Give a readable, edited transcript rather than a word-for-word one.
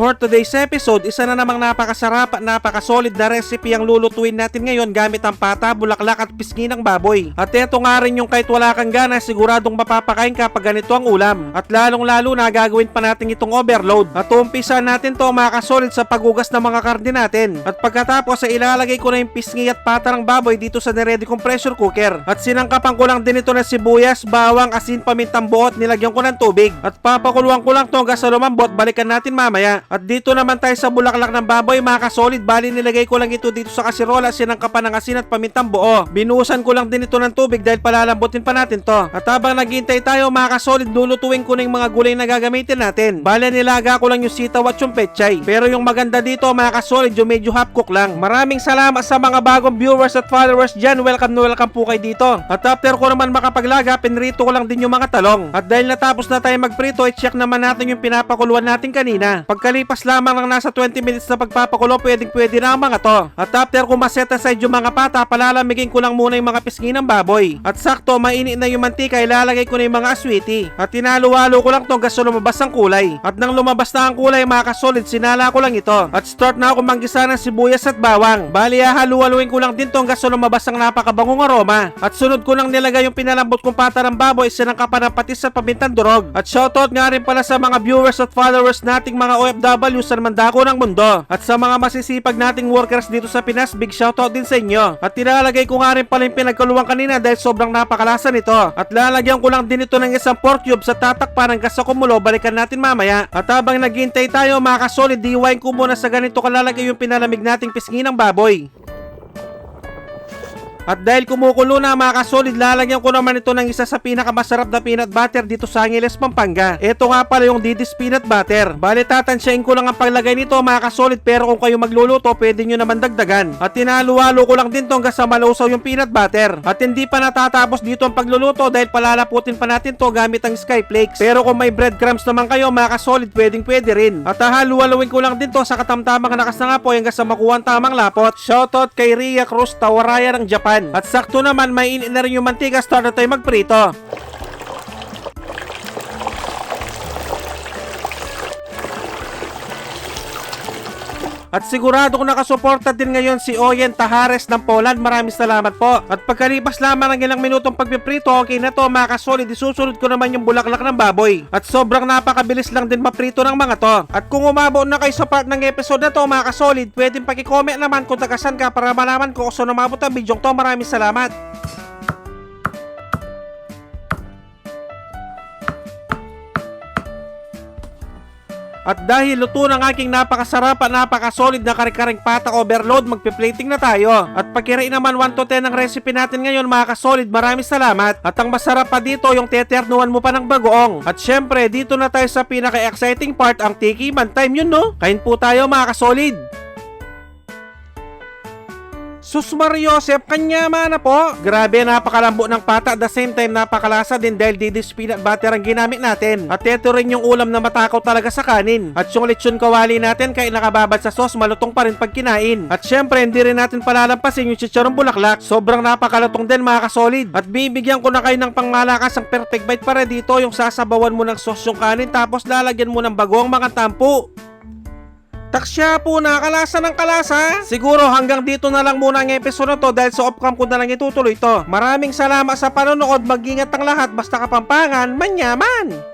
for today's episode, isa na namang napakasarap at napakasolid na recipe ang lulutuin natin ngayon gamit ang pata, bulaklak at pisngi ng baboy. At eto nga rin yung kahit wala kang gana, siguradong mapapakain ka pag ganito ang ulam. At lalong lalo na gagawin pa natin itong overload. At umpisa natin to mga kasolid sa paghugas ng mga karne natin. At pagkatapos ay ilalagay ko na yung pisngi at pata ng baboy dito sa niready kong pressure cooker. At sinangkapan ko lang din ito ng sibuyas, bawang, asin, pamintang buo at nilagyan ko ng tubig. At papakuluan ko lang to hanggang sa lumambot. Balikan natin mamaya. At dito naman tayo sa bulaklak ng baboy mga kasolid. Bali nilagay ko lang ito dito sa kasirola, sinangkapan ng asin at pamintang buo. Binuhusan ko lang din ito ng tubig dahil palalambutin pa natin to. At habang naghihintay tayo mga kasolid, lulutuin ko na yung mga gulay na gagamitin natin. Bali nilaga ko lang yung sitaw at yung pechay. Pero yung maganda dito mga kasolid, yung medyo half cook lang. Maraming salamat sa mga bagong viewers at followers dyan. Welcome na welcome po kayo dito. At after ko naman makapaglaga, pinrito ko lang din yung mga talong. At dahil natapos na tayo magprito, i-check naman natin yung pinapakuluan natin kanina. Pagkalipas lamang ng nasa 20 minutes na pagpapakulo, pwede na ang mga to. At after ko maset aside yung mga pata, palalamigin ko lang muna yung mga pisngi ng baboy. At sakto, mainit na yung mantika, ilalagay ko na yung mga aswiti. At tinalo-halo ko lang to hanggang sa lumabas ang kulay. At nang lumabas na ang kulay mga kasolid, sinala ko lang ito. At start na ako manggisa ng sibuyas at bawang. Bali, halu-haluin ko lang din to hanggang sa lumabas ang napakabangong aroma. At sunod ko nang nilagay yung pinalambot kong pata ng baboy, sinangkapan ng patis at pamintang durog. At shoutout nga rin pala sa mga viewers at followers nating mga OFW sa mandako ng mundo. At sa mga masisipag nating workers dito sa Pinas, big shoutout din sa inyo. At tinalagay ko nga rin pala yung pinagkaluan kanina dahil sobrang napakalasa nito. At lalagyan ko lang din ito ng isang pork cube sa tatakpan hanggang sa kumulo. Balikan natin mamaya. At habang naghihintay tayo mga kasolid, diiwain ko muna sa ganito kalalagay yung pinalamig nating pisngi ng baboy. At dahil kumukulo na mga kasolid, lalagyan ko naman ito ng isa sa pinakamasarap na peanut butter dito sa Angeles, Pampanga. Ito nga pala yung Didis peanut butter. Bali tatansyain ko lang ang paglagay nito mga kasolid, pero kung kayo magluluto, pwede nyo naman dagdagan. At tinalo-halo ko lang din to hanggang sa malusaw yung peanut butter. At hindi pa natatapos dito ang pagluluto dahil palalaputin pa natin to gamit ang skyflakes. Pero kung may breadcrumbs naman kayo mga kasolid, pwede rin. At halu-haluin ko lang din to sa katamtamang lakas ng apoy hanggang sa makuha ang tamang lapot. Shoutout kay Ria Cruz Tawaraya ng Japan. At sakto naman, mainit na rin yung mantika, start na tayo magprito. At sigurado ko nakasuporta din ngayon si Oyen Tahares ng Poland. Maraming salamat po. At pagkalipas lamang ng ilang minutong pagpiprito, okay na to mga kasolid. Isusunod ko naman yung bulaklak ng baboy. At sobrang napakabilis lang din maprito ng mga to. At kung umabot na kayo sa part ng episode na to mga kasolid, pwedeng pakicomment naman kung tagasan ka para malaman ko kung saan umabot ang video to. Maraming salamat. At dahil luto ng aking napakasarap at napakasolid na kare-kareng pata overload, magpe-plating na tayo. At pagkirain naman 1 to 10 ang recipe natin ngayon mga kasolid, maraming salamat. At ang masarap pa dito, yung teternuan mo pa ng bagoong. At syempre, dito na tayo sa pinaka-exciting part, ang tikiman time yun no? Kain po tayo mga kasolid. Sus Mariosep, kanya na po. Grabe, napakalambo ng pata at the same time napakalasa din dahil Didis peanut butter ang ginamit natin. At ito rin yung ulam na matakaw talaga sa kanin. At yung lechon kawali natin kahit nakababad sa sauce, malutong pa rin pag kinain. At syempre, hindi rin natin palalampasin yung chicharong bulaklak. Sobrang napakalutong din mga kasolid. At bibigyan ko na kayo ng pangmalakas ang perfect bite para dito, yung sasabawan mo ng sauce yung kanin tapos lalagyan mo ng bagoong mga tampo. Taksya po na, kalasa ng kalasa. Siguro hanggang dito na lang muna ang episode na to dahil sa off-cam ko na lang itutuloy to. Maraming salamat sa panonood, mag-ingat ang lahat, basta Kapampangan, manyaman!